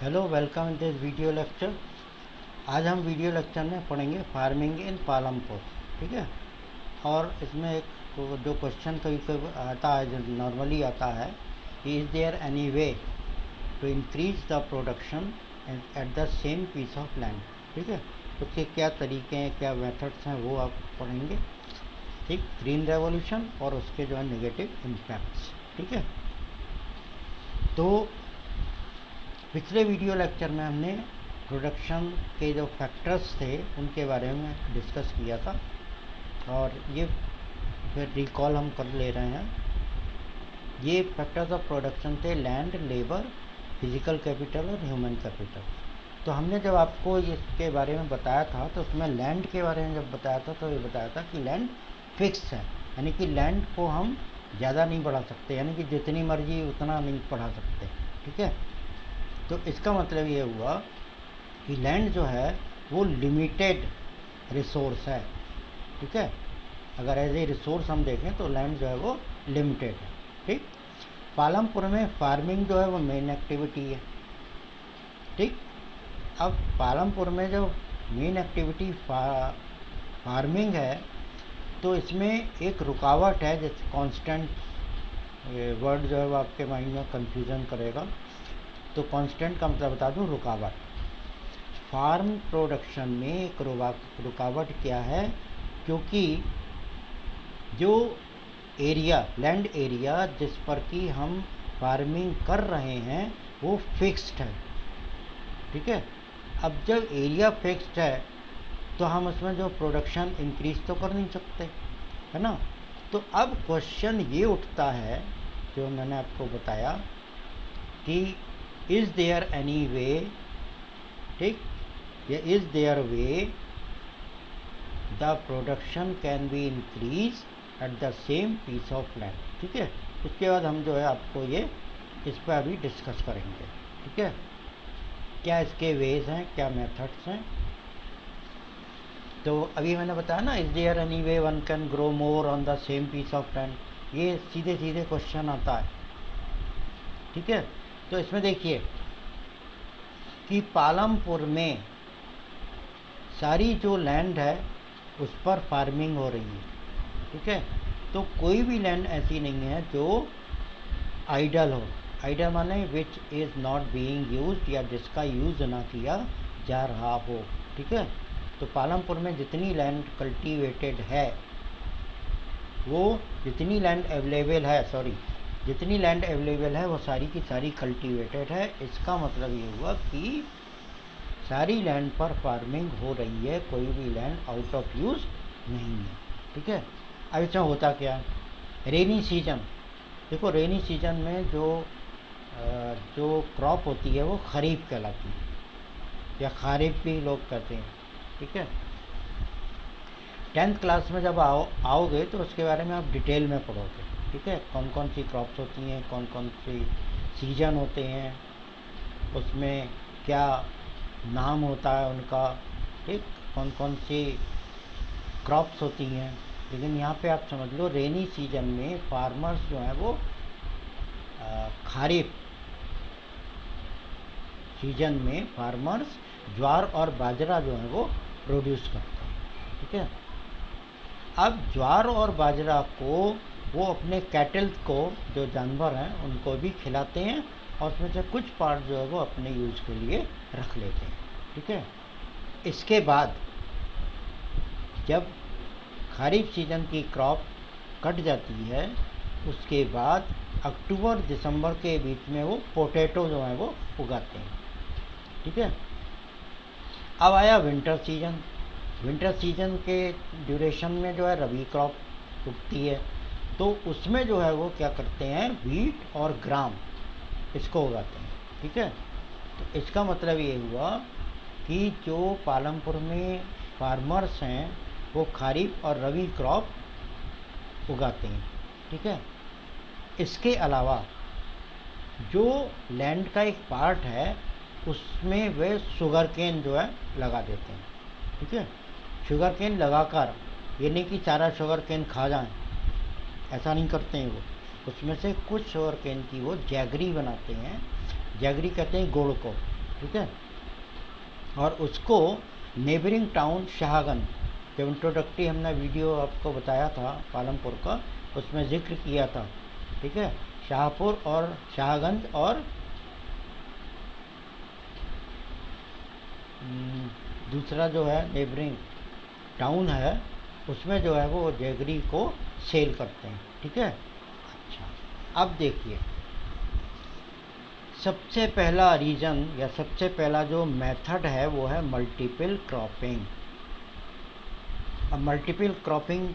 Hello, welcome in this video lecture. आज हम video lecture में पढ़ेंगे फार्मिंग इन पालमपुर। ठीक है। और इसमें एक जो क्वेश्चन कभी कभी आता है, जो नॉर्मली आता है, is there any way to increase the production at the same piece of land. ठीक है। उसके क्या तरीके हैं, क्या मेथड्स हैं, वो आप पढ़ेंगे। ठीक, ग्रीन रेवोल्यूशन और उसके जो है नेगेटिव इम्पैक्ट्स। ठीक है। तो पिछले वीडियो लेक्चर में हमने प्रोडक्शन के जो फैक्टर्स थे उनके बारे में डिस्कस किया था, और ये फिर रिकॉल हम कर ले रहे हैं। ये फैक्टर्स ऑफ प्रोडक्शन थे लैंड, लेबर, फिजिकल कैपिटल और ह्यूमन कैपिटल। तो हमने जब आपको इसके बारे में बताया था, तो उसमें लैंड के बारे में जब बताया था, तो ये बताया था कि लैंड फिक्स है, यानी कि लैंड को हम ज़्यादा नहीं बढ़ा सकते, यानी कि जितनी मर्जी उतना नहीं बढ़ा सकते। ठीक है। तो इसका मतलब ये हुआ कि लैंड जो है वो लिमिटेड रिसोर्स है। ठीक है। अगर एज ए रिसोर्स हम देखें तो लैंड जो है वो लिमिटेड है। ठीक। पालमपुर में फार्मिंग जो है वो मेन एक्टिविटी है। ठीक। अब पालमपुर में जो मेन एक्टिविटी फार्मिंग है, तो इसमें एक रुकावट है, जैसे कांस्टेंट वर्ड जो है वो आपके माइंड में कंफ्यूजन करेगा। तो कांस्टेंट का मतलब बता दूं, रुकावट। फार्म प्रोडक्शन में एक रुकावट क्या है, क्योंकि जो एरिया, लैंड एरिया जिस पर कि हम फार्मिंग कर रहे हैं वो फिक्स्ड है। ठीक है। अब जब एरिया फिक्स्ड है तो हम उसमें जो प्रोडक्शन इंक्रीज तो कर नहीं सकते, है ना। तो अब क्वेश्चन ये उठता है, जो मैंने आपको बताया कि इज़ देयर एनी वे, ठीक, ये is there way the production can be increase at the same piece of land. ठीक है। उसके बाद हम जो है आपको ये इस पर अभी डिस्कस करेंगे। ठीक है। क्या इसके वेज हैं, क्या मेथड्स हैं। तो अभी मैंने बताया ना, is there any way one can grow more on the same piece of land. ये सीधे सीधे क्वेश्चन आता है। ठीक है। तो इसमें देखिए कि पालमपुर में सारी जो लैंड है उस पर फार्मिंग हो रही है। ठीक है। तो कोई भी लैंड ऐसी नहीं है जो आइडल हो। आइडल माने which is not being used, या जिसका यूज़ ना किया जा रहा हो। ठीक है। तो पालमपुर में जितनी लैंड कल्टीवेटेड है, वो जितनी लैंड अवेलेबल है, जितनी लैंड अवेलेबल है वो सारी की सारी कल्टीवेटेड है। इसका मतलब ये हुआ कि सारी लैंड पर फार्मिंग हो रही है, कोई भी लैंड आउट ऑफ यूज़ नहीं है। ठीक है। अब इसमें होता क्या है, रेनी सीजन। देखो, रेनी सीजन में जो क्रॉप होती है वो खरीफ कहलाती है, या खारिफ भी लोग कहते हैं। ठीक है। 10th क्लास में जब आओगे तो उसके बारे में आप डिटेल में पढ़ोगे। ठीक है। कौन कौन सी क्रॉप्स होती हैं, कौन कौन सी सीजन होते हैं, उसमें क्या नाम होता है उनका। ठीक। कौन कौन सी क्रॉप्स होती हैं। लेकिन यहाँ पे आप समझ लो, रेनी सीजन में फार्मर्स जो हैं वो खारिफ सीजन में फार्मर्स ज्वार और बाजरा जो है वो प्रोड्यूस करते हैं। ठीक है। अब ज्वार और बाजरा को वो अपने कैटल को, जो जानवर हैं, उनको भी खिलाते हैं, और उसमें से कुछ पार्ट जो है वो अपने यूज़ के लिए रख लेते हैं। ठीक है। इसके बाद जब खरीफ सीजन की क्रॉप कट जाती है, उसके बाद अक्टूबर दिसंबर के बीच में वो पोटैटो जो है वो उगाते हैं। ठीक है। अब आया विंटर सीजन। विंटर सीजन के ड्यूरेशन में जो है रबी क्रॉप उगती है, तो उसमें जो है वो क्या करते हैं, व्हीट और ग्राम इसको उगाते हैं। ठीक है। तो इसका मतलब ये हुआ कि जो पालमपुर में फार्मर्स हैं वो खरीफ और रबी क्रॉप उगाते हैं। ठीक है। इसके अलावा जो लैंड का एक पार्ट है उसमें वे शुगर केन जो है लगा देते हैं। ठीक है। शुगर केन लगाकर, ये नहीं कि सारा शुगर केन खा जाएं, ऐसा नहीं करते हैं वो। उसमें से कुछ शुगर केन की वो जैगरी बनाते हैं। जैगरी कहते हैं गुड़ को। ठीक है। और उसको नेबरिंग टाउन शाहगंज, जब इंट्रोडक्टरी हमने वीडियो आपको बताया था पालमपुर का, उसमें जिक्र किया था, ठीक है। शाहपुर और शाहगंज और दूसरा जो है नेबरिंग टाउन है, उसमें जो है वो जैगरी को सेल करते हैं, ठीक है। अच्छा, अब देखिए सबसे पहला रीजन या सबसे पहला जो मेथड है वो है मल्टीपल क्रॉपिंग। अब मल्टीपल क्रॉपिंग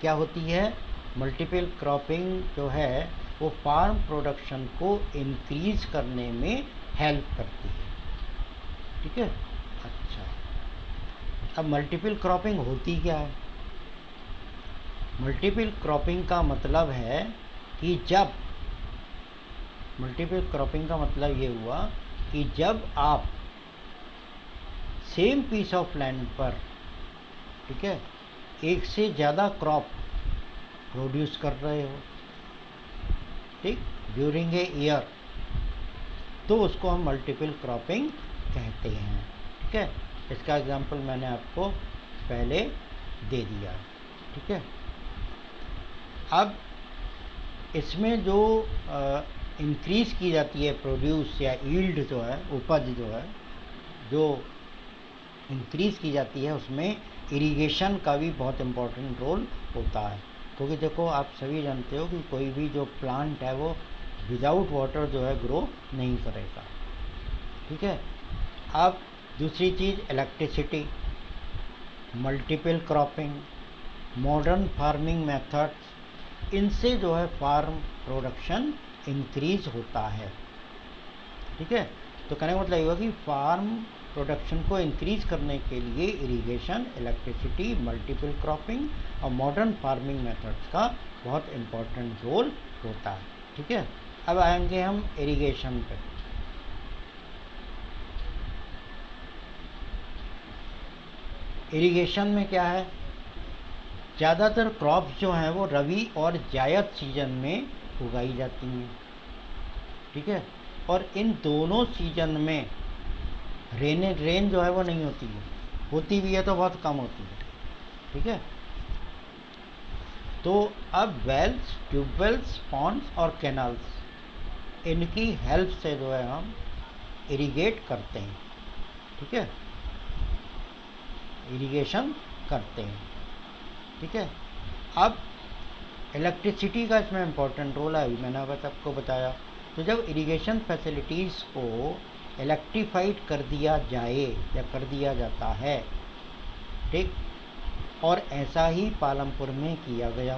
क्या होती है? मल्टीपल क्रॉपिंग जो है वो फार्म प्रोडक्शन को इंक्रीज करने में हेल्प करती है, ठीक है। अच्छा, अब मल्टीपल क्रॉपिंग होती क्या है? मल्टीपल क्रॉपिंग का मतलब है कि जब मल्टीपल क्रॉपिंग का मतलब ये हुआ कि जब आप सेम पीस ऑफ लैंड पर, ठीक है, एक से ज़्यादा क्रॉप प्रोड्यूस कर रहे हो, ठीक, ड्यूरिंग ए ईयर, तो उसको हम मल्टीपल क्रॉपिंग कहते हैं, ठीक है। इसका एग्जांपल मैंने आपको पहले दे दिया, ठीक है। अब इसमें जो इंक्रीज की जाती है प्रोड्यूस या यील्ड जो है, उपज जो है जो इंक्रीज की जाती है, उसमें इरिगेशन का भी बहुत इम्पोर्टेंट रोल होता है। क्योंकि देखो आप सभी जानते हो कि कोई भी जो प्लांट है वो विदाउट वाटर जो है ग्रो नहीं करेगा, ठीक है। अब दूसरी चीज़ electricity, multiple cropping, modern farming methods, इनसे जो है फार्म प्रोडक्शन इंक्रीज होता है, ठीक है। तो कहने का मतलब ये हुआ कि फार्म प्रोडक्शन को इंक्रीज करने के लिए इरिगेशन, इलेक्ट्रिसिटी, मल्टीपल क्रॉपिंग और मॉडर्न फार्मिंग मेथड्स का बहुत इम्पोर्टेंट रोल होता है, ठीक है। अब आएंगे हम इरिगेशन पे। इरिगेशन में क्या है? ज़्यादातर क्रॉप्स जो हैं वो रबी और जायद सीजन में उगाई जाती हैं, ठीक है। और इन दोनों सीजन में रेन जो है वो नहीं होती है, होती भी है तो बहुत कम होती है, ठीक है। तो अब वेल्स, ट्यूबवेल्स, पॉन्ड्स और कैनाल्स, इनकी हेल्प से जो है हम इरिगेट करते हैं, ठीक है, इरिगेशन करते हैं, ठीक है। अब इलेक्ट्रिसिटी का इसमें इम्पोर्टेंट रोल है, अभी मैंने आपको बताया। तो जब इरिगेशन फैसिलिटीज़ को इलेक्ट्रीफाइड कर दिया जाए या कर दिया जाता है, ठीक, और ऐसा ही पालमपुर में किया गया,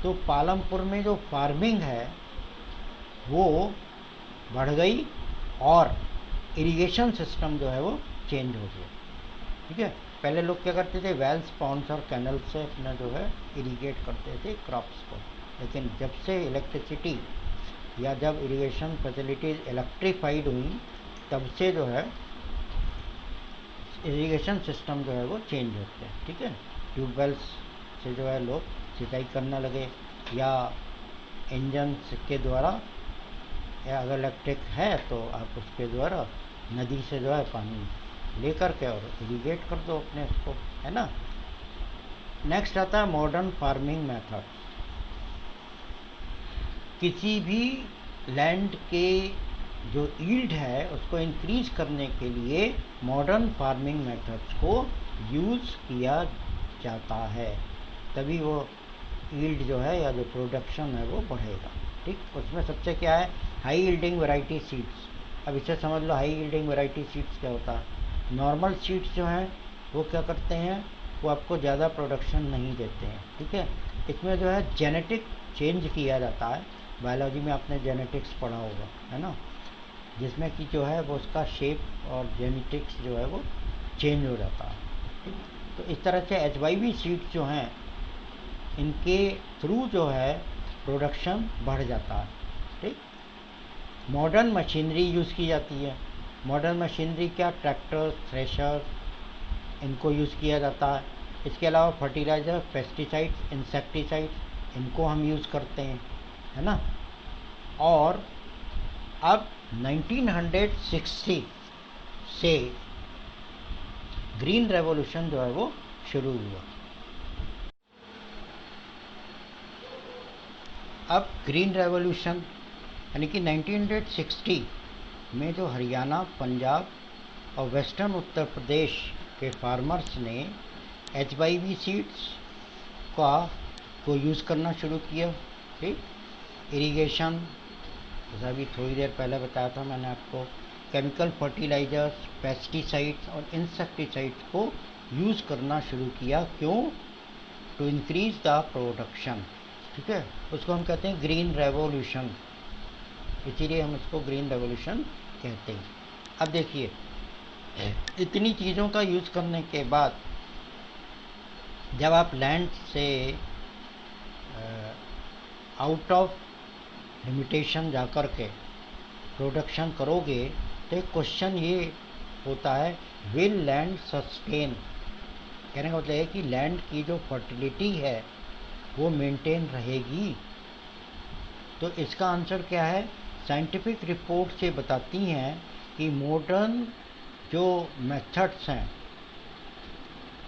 तो पालमपुर में जो फार्मिंग है वो बढ़ गई और इरिगेशन सिस्टम जो है वो चेंज हो गया, ठीक है। पहले लोग क्या करते थे, वेल्स, पॉन्ड्स और कैनल से अपना जो है इरिगेट करते थे क्रॉप्स को, लेकिन जब से इलेक्ट्रिसिटी या जब इरिगेशन फैसिलिटीज़ इलेक्ट्रीफाइड हुई, तब से जो है इरिगेशन सिस्टम जो है वो चेंज होते हैं, ठीक है। ट्यूबवेल्स से जो है लोग सिंचाई करने लगे, या इंजन के द्वारा, या अगर इलेक्ट्रिक है तो आप उसके द्वारा नदी से जो है पानी ले करके और इरिगेट कर दो अपने उसको, है ना। नेक्स्ट आता है मॉडर्न फार्मिंग मेथड। किसी भी लैंड के जो यील्ड है उसको इंक्रीज करने के लिए मॉडर्न फार्मिंग मेथड्स को यूज़ किया जाता है, तभी वो यील्ड जो है या जो प्रोडक्शन है वो बढ़ेगा, ठीक। उसमें सबसे क्या है, हाई यील्डिंग वैरायटी सीड्स। अब इसे समझ लो, हाई यील्डिंग वैरायटी सीड्स क्या होता है? नॉर्मल सीड्स जो हैं वो क्या करते हैं, वो आपको ज़्यादा प्रोडक्शन नहीं देते हैं, ठीक है। इसमें जो है जेनेटिक चेंज किया जाता है, बायोलॉजी में आपने जेनेटिक्स पढ़ा होगा, है ना, जिसमें कि जो है वो उसका शेप और जेनेटिक्स जो है वो चेंज हो जाता है, ठीक। तो इस तरह से HYV सीड्स जो हैं इनके थ्रू जो है प्रोडक्शन बढ़ जाता है, ठीक। मॉडर्न मशीनरी यूज़ की जाती है। मॉडर्न मशीनरी क्या, ट्रैक्टर, थ्रेशर, इनको यूज़ किया जाता है। इसके अलावा फर्टिलाइज़र, पेस्टिसाइड्स, इंसेक्टिसाइड्स, इनको हम यूज़ करते हैं, है ना। और अब 1960 से ग्रीन रेवोल्यूशन जो है वो शुरू हुआ। अब ग्रीन रेवोल्यूशन यानी कि 1960 में जो हरियाणा, पंजाब और वेस्टर्न उत्तर प्रदेश के फार्मर्स ने HYV सीड्स को यूज़ करना शुरू किया। ठीक, इरिगेशन, जैसा अभी थोड़ी देर पहले बताया था मैंने आपको, केमिकल फर्टिलाइजर्स, पेस्टिसाइड्स और इंसेक्टिसाइड्स को यूज़ करना शुरू किया। क्यों? To increase the production. ठीक है, उसको हम कहते हैं ग्रीन रेवोल्यूशन, इसीलिए हम इसको ग्रीन रेवोल्यूशन कहते हैं। अब देखिए, इतनी चीज़ों का यूज़ करने के बाद जब आप लैंड से आउट ऑफ लिमिटेशन जा कर के प्रोडक्शन करोगे तो एक क्वेश्चन ये होता है, विल लैंड सस्टेन? कहने का मतलब है कि लैंड की जो फर्टिलिटी है वो मेंटेन रहेगी। तो इसका आंसर क्या है? साइंटिफिक रिपोर्ट से बताती हैं कि मॉडर्न जो मेथड्स हैं,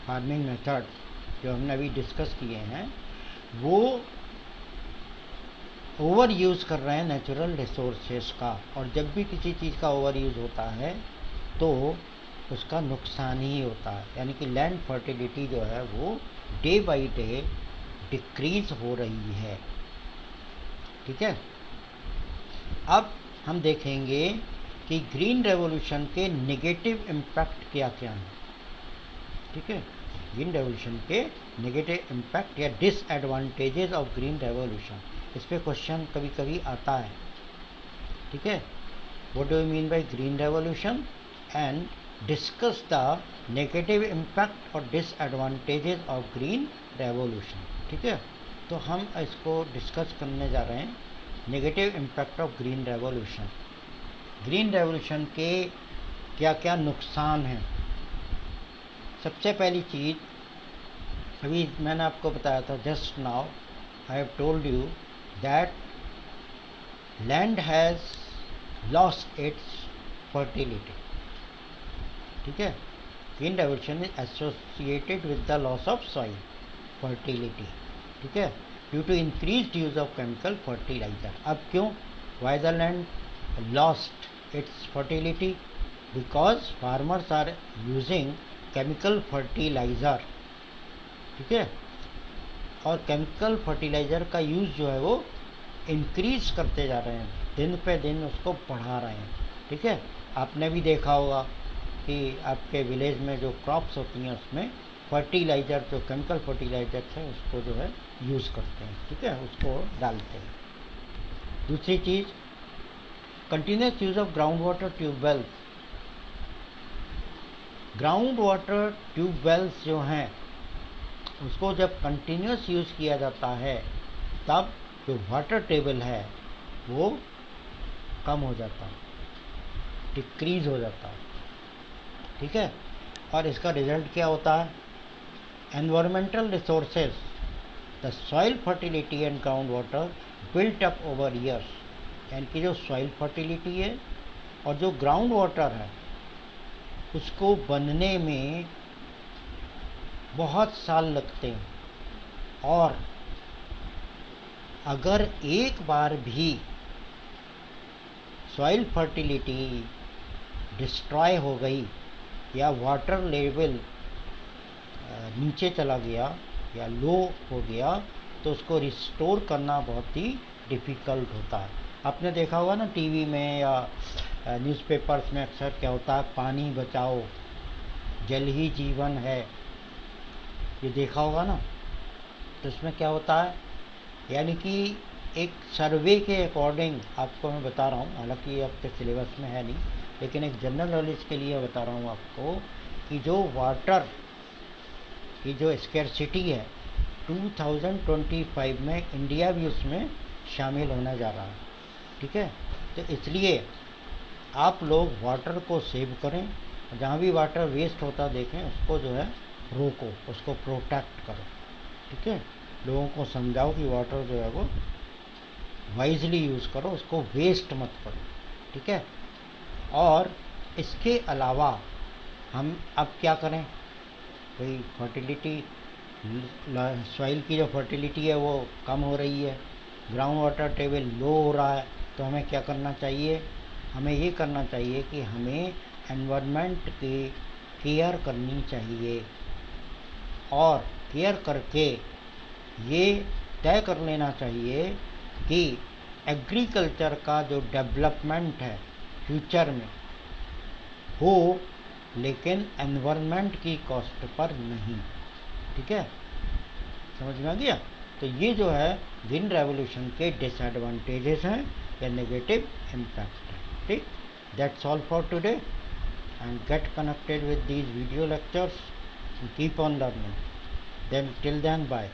फार्मिंग मेथड्स जो हमने अभी डिस्कस किए हैं, वो ओवर यूज़ कर रहे हैं नेचुरल रिसोर्सेस का। और जब भी किसी चीज़ का ओवर यूज़ होता है तो उसका नुकसान ही होता है। यानी कि लैंड फर्टिलिटी जो है वो डे बाई डे डिक्रीज हो रही है। ठीक है, अब हम देखेंगे कि ग्रीन रेवोल्यूशन के नेगेटिव इम्पैक्ट क्या क्या हैं। ठीक है, ग्रीन रेवोल्यूशन के नेगेटिव इम्पैक्ट या डिसएडवांटेजेस ऑफ ग्रीन रेवोल्यूशन, इस पे क्वेश्चन कभी कभी आता है। ठीक है, what do you mean by green revolution and discuss the negative impact और डिसएडवांटेजेस ऑफ ग्रीन रेवोल्यूशन। ठीक है, तो हम इसको डिस्कस करने जा रहे हैं, negative impact of green revolution. Green revolution के क्या क्या नुकसान हैं? सबसे पहली चीज़, अभी मैंने आपको बताया था, just now I have told you that land has lost its fertility. ठीक है, green revolution is associated with the loss of soil fertility. ठीक है, due to increased use of chemical fertiliser. अब क्यों? Why the land lost its fertility? Because farmers are using chemical fertiliser. ठीक है, और chemical fertiliser का use जो है वो इंक्रीज करते जा रहे हैं, दिन पे दिन उसको बढ़ा रहे हैं। ठीक है, आपने भी देखा होगा कि आपके विलेज में जो क्रॉप्स होती हैं उसमें फर्टिलाइज़र, जो केमिकल फर्टिलाइज़र है उसको जो है यूज़ करते हैं। ठीक है, उसको डालते हैं। दूसरी चीज़, continuous use of ground water tubewells. Ground water tubewells जो हैं उसको जब कंटिन्यूस यूज़ किया जाता है तब जो वाटर टेबल है वो कम हो जाता है, डिक्रीज हो जाता है। ठीक है, और इसका रिजल्ट क्या होता है? Environmental resources, the soil fertility and ground water built up over years. यानी कि जो सॉइल फर्टिलिटी है और जो ग्राउंड वाटर है उसको बनने में बहुत साल लगते हैं। और अगर एक बार भी सॉइल फर्टिलिटी डिस्ट्रॉय हो गई या वाटर लेवल नीचे चला गया या लो हो गया तो उसको रिस्टोर करना बहुत ही डिफ़िकल्ट होता है। आपने देखा होगा ना टीवी में या न्यूज़पेपर्स में अक्सर क्या होता है, पानी बचाओ, जल ही जीवन है, ये देखा होगा ना। तो इसमें क्या होता है, यानी कि एक सर्वे के अकॉर्डिंग आपको मैं बता रहा हूँ, हालांकि ये आपके सिलेबस में है नहीं, लेकिन एक जनरल नॉलेज के लिए बता रहा हूँ आपको कि जो वाटर की जो स्कैर्सिटी है 2025 में इंडिया भी उसमें शामिल होने जा रहा है। ठीक है, तो इसलिए आप लोग वाटर को सेव करें, जहाँ भी वाटर वेस्ट होता देखें उसको जो है रोको, उसको प्रोटेक्ट करो। ठीक है, लोगों को समझाओ कि वाटर जो है वो वाइजली यूज़ करो, उसको वेस्ट मत करो। ठीक है, और इसके अलावा हम अब क्या करें भाई, फर्टिलिटी, सॉइल की जो फर्टिलिटी है वो कम हो रही है, ग्राउंड वाटर टेबल लो हो रहा है, तो हमें क्या करना चाहिए, हमें ये करना चाहिए कि हमें एनवायरनमेंट की केयर करनी चाहिए और केयर करके ये तय कर लेना चाहिए कि एग्रीकल्चर का जो डेवलपमेंट है फ्यूचर में हो, लेकिन एनवायरनमेंट की कॉस्ट पर नहीं। ठीक है, समझ में आ गया। तो ये जो है ग्रीन रेवोल्यूशन के डिसएडवांटेजेस हैं या नेगेटिव इम्पैक्ट है। ठीक, that's all for today and get connected with these video lectures and keep on learning. Then till then, bye.